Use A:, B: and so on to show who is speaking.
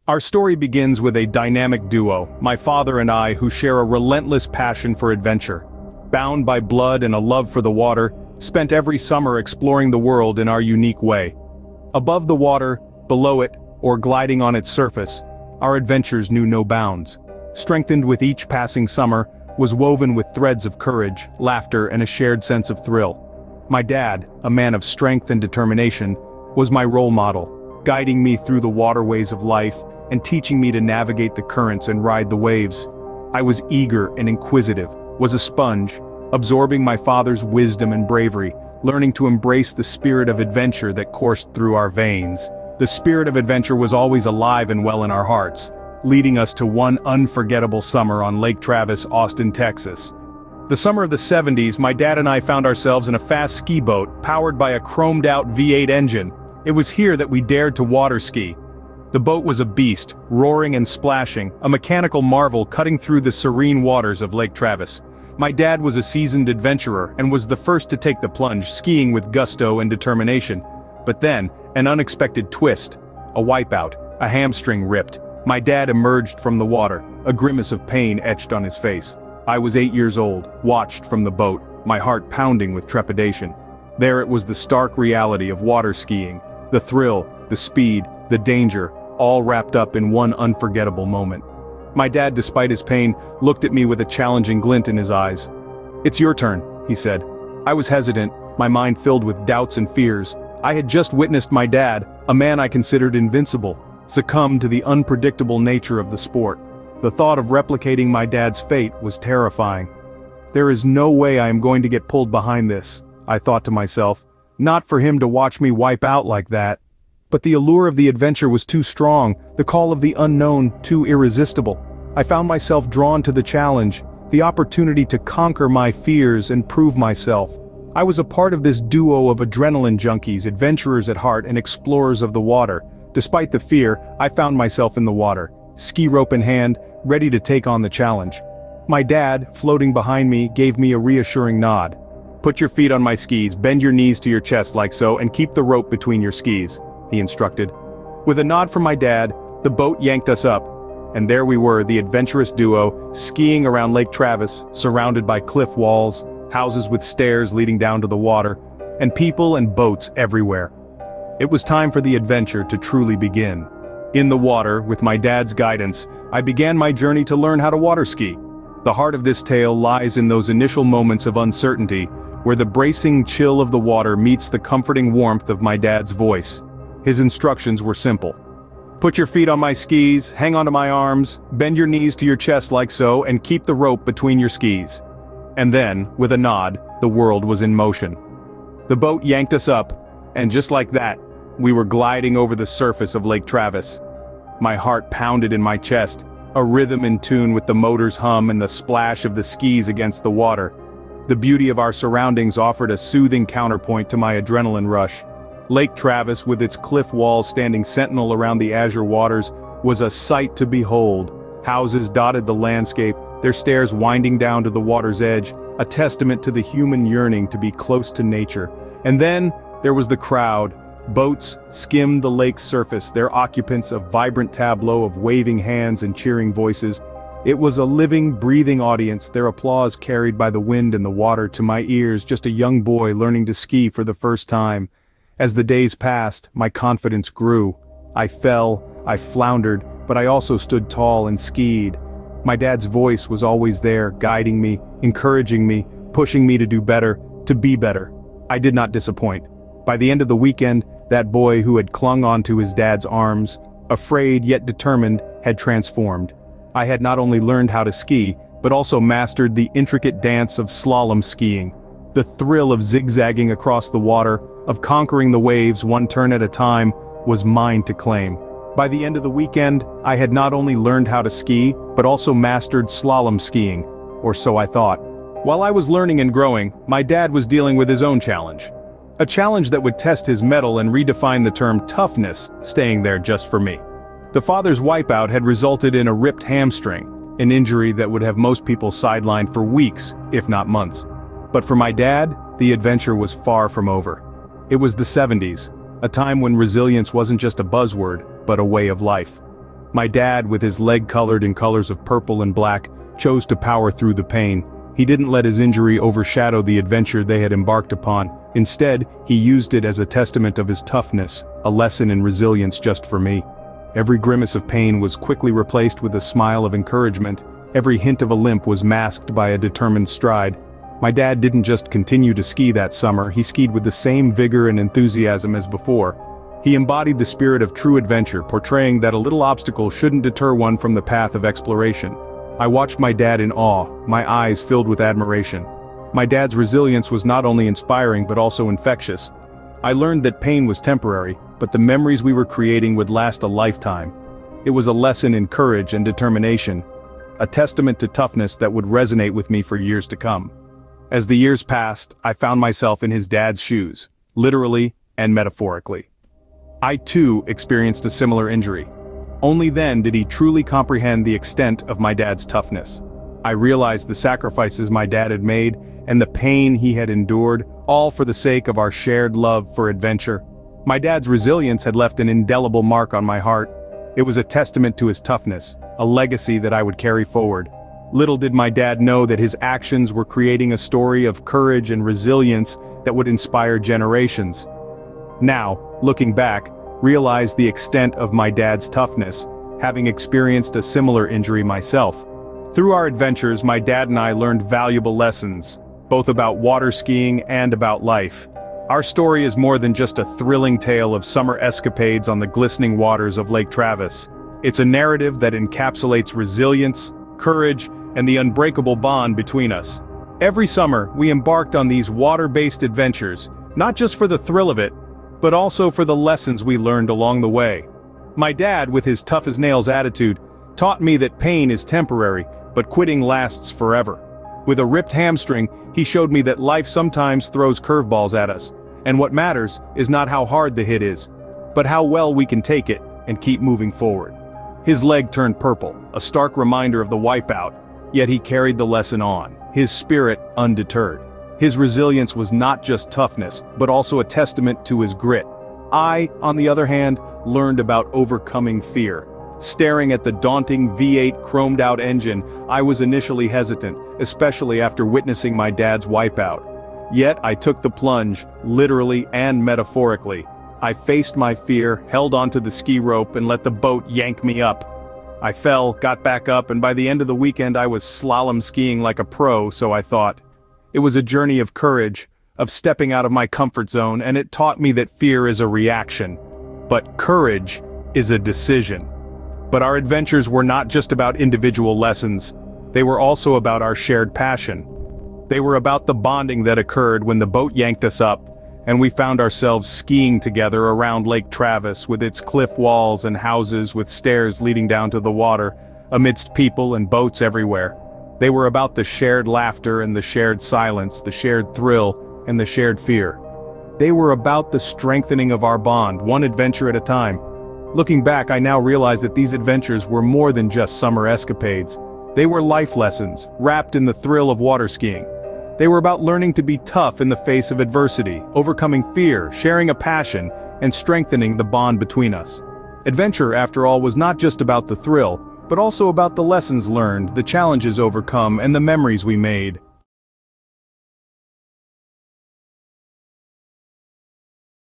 A: Our story begins with a dynamic duo, my father and I, who share a relentless passion for adventure. Bound by blood and a love for the water, spent every summer exploring the world in our unique way. Above the water, below it, or gliding on its surface, our adventures knew no bounds. Strengthened with each passing summer, was woven with threads of courage, laughter, and a shared sense of thrill. My dad, a man of strength and determination, was my role model, guiding me through the waterways of life and teaching me to navigate the currents and ride the waves. I was eager and inquisitive, was a sponge, absorbing my father's wisdom and bravery, learning to embrace the spirit of adventure that coursed through our veins. The spirit of adventure was always alive and well in our hearts, leading us to one unforgettable summer on Lake Travis, Austin, Texas. The summer of the 70s, my dad and I found ourselves in a fast ski boat powered by a chromed-out V8 engine. It was here that we dared to water ski. The boat was a beast, roaring and splashing, a mechanical marvel cutting through the serene waters of Lake Travis. My dad was a seasoned adventurer and was the first to take the plunge, skiing with gusto and determination. But then, an unexpected twist. A wipeout, a hamstring ripped. My dad emerged from the water, a grimace of pain etched on his face. I was 8 years old, watched from the boat, my heart pounding with trepidation. There it was, the stark reality of water skiing. The thrill, the speed, the danger, all wrapped up in one unforgettable moment. My dad, despite his pain, looked at me with a challenging glint in his eyes. "It's your turn," he said. I was hesitant, my mind filled with doubts and fears. I had just witnessed my dad, a man I considered invincible, succumb to the unpredictable nature of the sport. The thought of replicating my dad's fate was terrifying. There is no way I am going to get pulled behind this, I thought to myself. Not for him to watch me wipe out like that. But the allure of the adventure was too strong, the call of the unknown too irresistible. I found myself drawn to the challenge, the opportunity to conquer my fears and prove myself. I was a part of this duo of adrenaline junkies, adventurers at heart and explorers of the water. Despite the fear, I found myself in the water, ski rope in hand, ready to take on the challenge. My dad, floating behind me, gave me a reassuring nod. "Put your feet on my skis, bend your knees to your chest like so, and keep the rope between your skis," he instructed. With a nod from my dad, the boat yanked us up, and there we were, the adventurous duo, skiing around Lake Travis, surrounded by cliff walls, houses with stairs leading down to the water, and people and boats everywhere. It was time for the adventure to truly begin. In the water, with my dad's guidance, I began my journey to learn how to water ski. The heart of this tale lies in those initial moments of uncertainty, where the bracing chill of the water meets the comforting warmth of my dad's voice. His instructions were simple. "Put your feet on my skis, hang onto my arms, bend your knees to your chest like so, and keep the rope between your skis." And then, with a nod, the world was in motion. The boat yanked us up, and just like that, we were gliding over the surface of Lake Travis. My heart pounded in my chest, a rhythm in tune with the motor's hum and the splash of the skis against the water. The beauty of our surroundings offered a soothing counterpoint to my adrenaline rush. Lake Travis, with its cliff walls standing sentinel around the azure waters, was a sight to behold. Houses dotted the landscape, their stairs winding down to the water's edge, a testament to the human yearning to be close to nature. And then, there was the crowd. Boats skimmed the lake's surface, their occupants a vibrant tableau of waving hands and cheering voices. It was a living, breathing audience, their applause carried by the wind and the water to my ears, just a young boy learning to ski for the first time. As the days passed, my confidence grew. I fell, I floundered, but I also stood tall and skied. My dad's voice was always there, guiding me, encouraging me, pushing me to do better, to be better. I did not disappoint. By the end of the weekend, that boy who had clung onto his dad's arms, afraid yet determined, had transformed. I had not only learned how to ski, but also mastered the intricate dance of slalom skiing. The thrill of zigzagging across the water, of conquering the waves one turn at a time, was mine to claim. By the end of the weekend, I had not only learned how to ski, but also mastered slalom skiing, or so I thought. While I was learning and growing, my dad was dealing with his own challenge. A challenge that would test his mettle and redefine the term toughness, staying there just for me. The father's wipeout had resulted in a ripped hamstring, an injury that would have most people sidelined for weeks, if not months. But for my dad, the adventure was far from over. It was the 70s, a time when resilience wasn't just a buzzword, but a way of life. My dad, with his leg colored in colors of purple and black, chose to power through the pain. He didn't let his injury overshadow the adventure they had embarked upon. Instead, he used it as a testament of his toughness, a lesson in resilience just for me. Every grimace of pain was quickly replaced with a smile of encouragement. Every hint of a limp was masked by a determined stride. My dad didn't just continue to ski that summer, he skied with the same vigor and enthusiasm as before. He embodied the spirit of true adventure, portraying that a little obstacle shouldn't deter one from the path of exploration. I watched my dad in awe, my eyes filled with admiration. My dad's resilience was not only inspiring but also infectious. I learned that pain was temporary, but the memories we were creating would last a lifetime. It was a lesson in courage and determination, a testament to toughness that would resonate with me for years to come. As the years passed, I found myself in his dad's shoes, literally and metaphorically. I too experienced a similar injury. Only then did he truly comprehend the extent of my dad's toughness. I realized the sacrifices my dad had made and the pain he had endured, all for the sake of our shared love for adventure. My dad's resilience had left an indelible mark on my heart. It was a testament to his toughness, a legacy that I would carry forward. Little did my dad know that his actions were creating a story of courage and resilience that would inspire generations. Now, looking back, realize the extent of my dad's toughness, having experienced a similar injury myself. Through our adventures, my dad and I learned valuable lessons, both about water skiing and about life. Our story is more than just a thrilling tale of summer escapades on the glistening waters of Lake Travis. It's a narrative that encapsulates resilience, courage, and the unbreakable bond between us. Every summer, we embarked on these water-based adventures, not just for the thrill of it, but also for the lessons we learned along the way. My dad, with his tough-as-nails attitude, taught me that pain is temporary, but quitting lasts forever. With a ripped hamstring, he showed me that life sometimes throws curveballs at us, and what matters is not how hard the hit is, but how well we can take it and keep moving forward. His leg turned purple, a stark reminder of the wipeout, yet he carried the lesson on, his spirit undeterred. His resilience was not just toughness, but also a testament to his grit. I, on the other hand, learned about overcoming fear. Staring at the daunting V8 chromed-out engine, I was initially hesitant, especially after witnessing my dad's wipeout. Yet I took the plunge, literally and metaphorically. I faced my fear, held onto the ski rope, and let the boat yank me up. I fell, got back up, and by the end of the weekend I was slalom skiing like a pro, so I thought. It was a journey of courage, of stepping out of my comfort zone, and it taught me that fear is a reaction, but courage is a decision. But our adventures were not just about individual lessons, they were also about our shared passion. They were about the bonding that occurred when the boat yanked us up, and we found ourselves skiing together around Lake Travis with its cliff walls and houses with stairs leading down to the water, amidst people and boats everywhere. They were about the shared laughter and the shared silence, the shared thrill and the shared fear. They were about the strengthening of our bond, one adventure at a time. Looking back, I now realize that these adventures were more than just summer escapades. They were life lessons, wrapped in the thrill of water skiing. They were about learning to be tough in the face of adversity, overcoming fear, sharing a passion, and strengthening the bond between us. Adventure, after all, was not just about the thrill, but also about the lessons learned, the challenges overcome, and the memories we made.